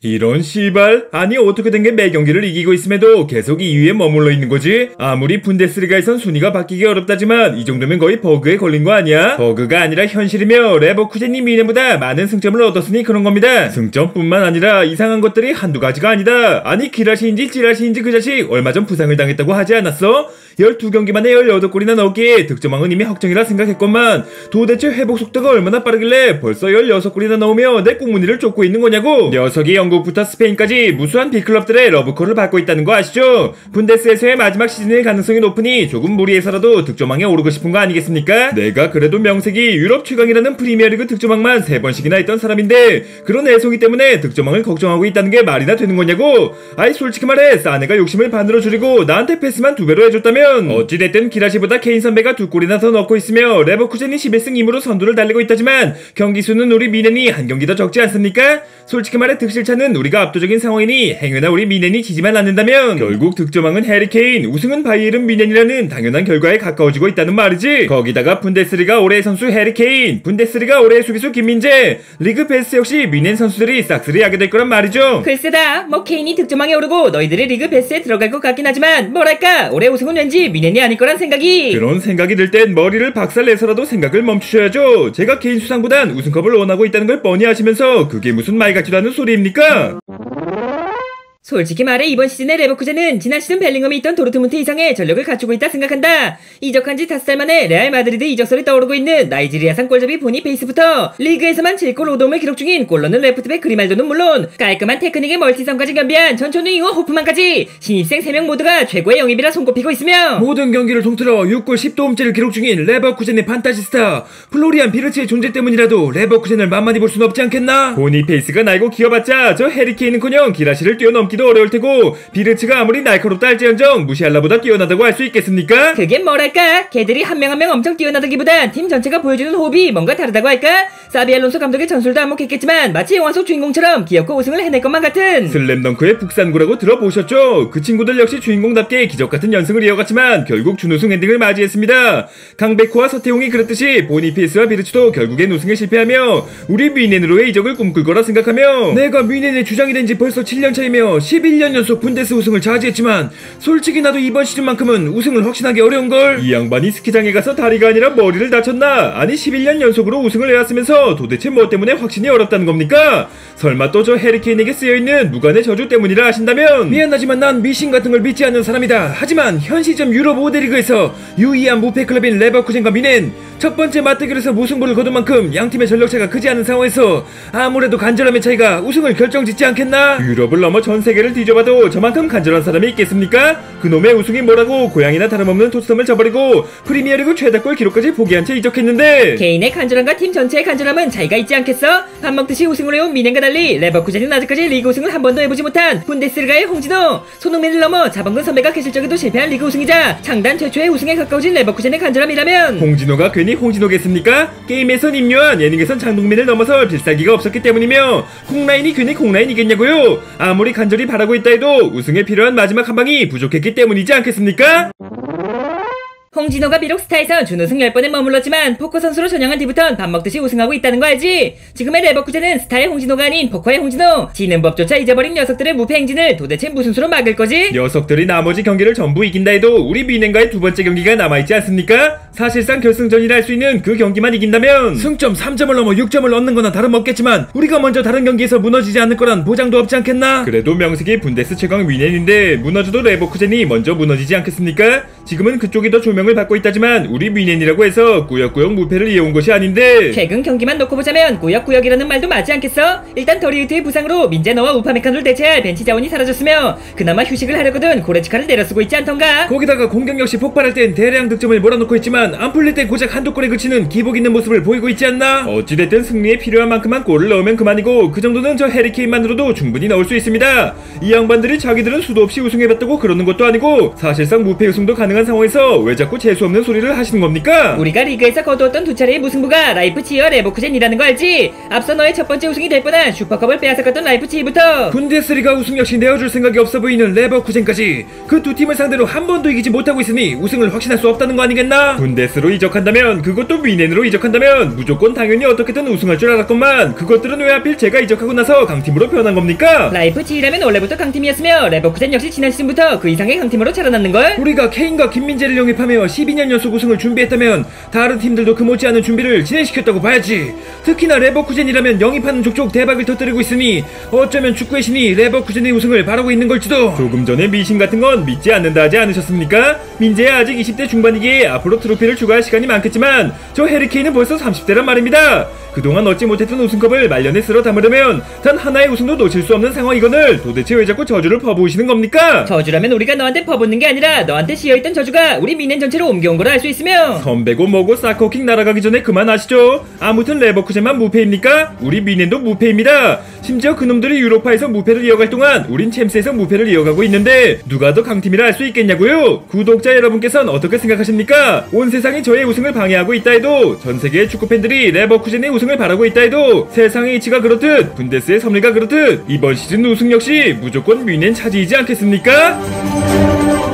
이런 씨발. 아니 어떻게 된 게 매 경기를 이기고 있음에도 계속 2위에 머물러 있는 거지? 아무리 분데스리가에선 순위가 바뀌기 어렵다지만 이 정도면 거의 버그에 걸린 거 아니야? 버그가 아니라 현실이며 레버쿠젠이 미넨보다 많은 승점을 얻었으니 그런 겁니다. 승점뿐만 아니라 이상한 것들이 한두 가지가 아니다. 아니 기라시인지 찌라시인지 그 자식 얼마 전 부상을 당했다고 하지 않았어? 12경기 만에 18골이나 넣었기에 득점왕은 이미 확정이라 생각했건만 도대체 회복 속도가 얼마나 빠르길래 벌써 16골이나 넣으며 내 꽁무니를 쫓고 있는 거냐고. 녀석이 영국부터 스페인까지 무수한 빅클럽들의 러브콜을 받고 있다는 거 아시죠? 분데스에서의 마지막 시즌일 가능성이 높으니 조금 무리해서라도 득점왕에 오르고 싶은 거 아니겠습니까? 내가 그래도 명색이 유럽 최강이라는 프리미어리그 득점왕만 3번씩이나 했던 사람인데 그런 애송이 때문에 득점왕을 걱정하고 있다는 게 말이나 되는 거냐고. 아이 솔직히 말해 사네가 욕심을 반으로 줄이고 나한테 패스만 2배로 해줬다면 어찌됐든 기라시보다 케인 선배가 2골이나 더 넣고 있으며 레버쿠젠이 11승 2무로 선두를 달리고 있다지만 경기수는 우리 미넨이 한 경기 더 적지 않습니까? 솔직히 말해 득실차는 우리가 압도적인 상황이니 행여나 우리 미넨이 지지만 않는다면 결국 득점왕은 해리케인, 우승은 바이에른 미넨이라는 당연한 결과에 가까워지고 있다는 말이지. 거기다가 분데스리가 올해의 선수 해리케인, 분데스리가 올해의 수비수 김민재, 리그 베스트 역시 미넨 선수들이 싹쓸이 하게 될 거란 말이죠. 글쎄다, 뭐 케인이 득점왕에 오르고 너희들이 리그 베스트에 들어갈 것 같긴 하지만 뭐랄까 올해 우승은 왠지 미넨이 아닐 거란 생각이. 그런 생각이 들 땐 머리를 박살내서라도 생각을 멈추셔야죠. 제가 개인 수상보단 우승컵을 원하고 있다는 걸 뻔히 아시면서 그게 무슨 말 같지도 않은 소리입니까? 솔직히 말해 이번 시즌의 레버쿠젠은 지난 시즌 벨링엄이 있던 도르트문트 이상의 전력을 갖추고 있다 생각한다. 이적한 지 5달 만에 레알 마드리드 이적설이 떠오르고 있는 나이지리아산 골잡이 보니 페이스부터 리그에서만 7골 5도움을 기록 중인 골 넣는 레프트백 그리말도는 물론 깔끔한 테크닉의 멀티성까지 겸비한 전천후 잉어 호프만까지 신입생 3명 모두가 최고의 영입이라 손꼽히고 있으며 모든 경기를 통틀어 6골 10도움째를 기록 중인 레버쿠젠의 판타지 스타 플로리안 비르츠의 존재 때문이라도 레버쿠젠을 만만히 볼 순 없지 않겠나? 보니 페이스가 날고 기어봤자 저 해리케인은커녕 기라시를 뛰어넘기도 어려울 테고 비르츠가 아무리 날카롭다 할지언정 무시할라보다 뛰어나다고 할 수 있겠습니까? 그게 뭐랄까 걔들이 한 명 한 명 엄청 뛰어나다기보단 팀 전체가 보여주는 호흡이 뭔가 다르다고 할까? 사비 알론소 감독의 전술도 안목했겠지만 마치 영화 속 주인공처럼 귀엽고 우승을 해낼 것만 같은 슬램덩크의 북산구라고 들어보셨죠? 그 친구들 역시 주인공답게 기적같은 연승을 이어갔지만 결국 준우승 엔딩을 맞이했습니다. 강백호와 서태웅이 그랬듯이 보니페이스와 비르츠도 결국엔 우승에 실패하며 우리 미넨으로의 이적을 꿈꿀 거라 생각하며 내가 미넨의 주장이 된 지 벌써 7년 차이며 11년 연속 분데스 우승을 차지했지만 솔직히 나도 이번 시즌만큼은 우승을 확신하기 어려운걸. 이 양반이 스키장에 가서 다리가 아니라 머리를 다쳤나? 아니 11년 연속으로 우승을 해왔으면서 도대체 뭐 때문에 확신이 어렵다는 겁니까? 설마 또 저 해리케인에게 쓰여있는 무관의 저주 때문이라 하신다면 미안하지만 난 미신 같은 걸 믿지 않는 사람이다. 하지만 현 시점 유럽 5대 리그에서 유의한 무패클럽인 레버쿠젠과 미넨 첫 번째 맞대결에서 무승부를 거둔 만큼 양팀의 전력차가 크지 않은 상황에서 아무래도 간절함의 차이가 우승을 결정짓지 않겠나? 유럽을 넘어 전 세계를 뒤져봐도 저만큼 간절한 사람이 있겠습니까? 그놈의 우승이 뭐라고 고양이나 다름없는 토트넘을 저버리고 프리미어리그 최다골 기록까지 포기한 채 이적했는데 개인의 간절함과 팀 전체의 간절함은 차이가 있지 않겠어? 밥 먹듯이 우승을 해온 미넨과 달리 레버쿠젠은 아직까지 리그 우승을 한 번도 해보지 못한 분데스리가의 홍진호, 손흥민을 넘어 자범근 선배가 계실 적에도 실패한 리그 우승이자 창단 최초의 우승에 가까워진 레버쿠젠의 간절함이라면 홍진호가 괜히 홍진호겠습니까? 게임에선 임요한, 예능에선 장동민을 넘어설 필살기가 없었기 때문이며 콩라인이 괜히 콩라인이겠냐고요? 아무리 간절히 바라고 있다 해도 우승에 필요한 마지막 한 방이 부족했기 때문이지 않겠습니까? 홍진호가 비록 스타에서 준우승 10번에 머물렀지만 포커 선수로 전향한 뒤부턴 밥 먹듯이 우승하고 있다는 거 알지? 지금의 레버쿠젠은 스타의 홍진호가 아닌 포커의 홍진호. 지는 법조차 잊어버린 녀석들의 무패 행진을 도대체 무슨 수로 막을 거지? 녀석들이 나머지 경기를 전부 이긴다 해도 우리 미넨과의 두 번째 경기가 남아있지 않습니까? 사실상 결승전이라 할 수 있는 그 경기만 이긴다면 승점 3점을 넘어 6점을 얻는 거나 다름없겠지만 우리가 먼저 다른 경기에서 무너지지 않을 거란 보장도 없지 않겠나? 그래도 명색이 분데스 최강 미넨인데 무너져도 레버쿠젠이 먼저 무너지지 않겠습니까? 지금은 그쪽이 더 조명을 받고 있다지만 우리 미넨이라고 해서 꾸역꾸역 무패를 이어온 것이 아닌데 최근 경기만 놓고 보자면 꾸역꾸역이라는 말도 맞지 않겠어? 일단 더리우트의 부상으로 민재너와 우파메카노를 대체할 벤치 자원이 사라졌으며 그나마 휴식을 하려거든 고레치카를 내려쓰고 있지 않던가? 거기다가 공격 역시 폭발할 땐 대량 득점을 몰아넣고 있지만 안 풀릴 땐 고작 한두 골에 그치는 기복 있는 모습을 보이고 있지 않나? 어찌됐든 승리에 필요한 만큼만 골을 넣으면 그만이고 그 정도는 저 해리케인만으로도 충분히 넣을 수 있습니다. 이 양반들이 자기들은 수도 없이 우승해봤다고 그러는 것도 아니고 사실상 무패 우승도 가능한 상황에서 왜 자꾸 자꾸 재수없는 소리를 하시는 겁니까? 우리가 리그에서 거두었던 두 차례의 무승부가 라이프치히와 레버쿠젠이라는 거 알지? 앞서 너의 첫 번째 우승이 될 뻔한 슈퍼컵을 빼앗아갔던 라이프치히부터 분데스리가 우승 역시 내어줄 생각이 없어 보이는 레버쿠젠까지 그 두 팀을 상대로 한 번도 이기지 못하고 있으니 우승을 확신할 수 없다는 거 아니겠나? 분데스로 이적한다면, 그것도 미넨으로 이적한다면 무조건 당연히 어떻게든 우승할 줄 알았건만 그것들은 왜 하필 제가 이적하고 나서 강팀으로 변한 겁니까? 라이프치히라면 원래부터 강팀이었으며 레버쿠젠 역시 지난 시즌부터 그 이상의 강팀으로 자라났는걸? 우리가 케인과 김민재를 영입하며 12년 연속 우승을 준비했다면 다른 팀들도 그 못지않은 준비를 진행시켰다고 봐야지. 특히나 레버쿠젠이라면 영입하는 족족 대박을 터뜨리고 있으니 어쩌면 축구의 신이 레버쿠젠의 우승을 바라고 있는 걸지도. 조금 전에 미신 같은 건 믿지 않는다 하지 않으셨습니까? 민재야 아직 20대 중반이기에 앞으로 트로피를 추가할 시간이 많겠지만 저 해리케인은 벌써 30대란 말입니다. 그동안 얻지 못했던 우승컵을 말년에 쓸어 담으려면 단 하나의 우승도 놓칠 수 없는 상황이거늘 도대체 왜 자꾸 저주를 퍼부으시는 겁니까? 저주라면 우리가 너한테 퍼붓는 게 아니라 너한테 씌어있던 저주가 우리 미넨 전체로 옮겨온 걸 알 수 있으며 선배고 뭐고 사커킥 날아가기 전에 그만하시죠. 아무튼 레버쿠젠만 무패입니까? 우리 미넨도 무패입니다. 심지어 그놈들이 유로파에서 무패를 이어갈 동안 우린 챔스에서 무패를 이어가고 있는데 누가 더 강팀이라 할 수 있겠냐고요? 구독자 여러분께서는 어떻게 생각하십니까? 온 세상이 저의 우승을 방해하고 있다 해도 전 세계의 축구팬들이 레버쿠젠의 우승을 바라고 있다 해도 세상의 이치가 그렇듯 분데스의 섭리가 그렇듯 이번 시즌 우승 역시 무조건 미넨 차지이지 않겠습니까?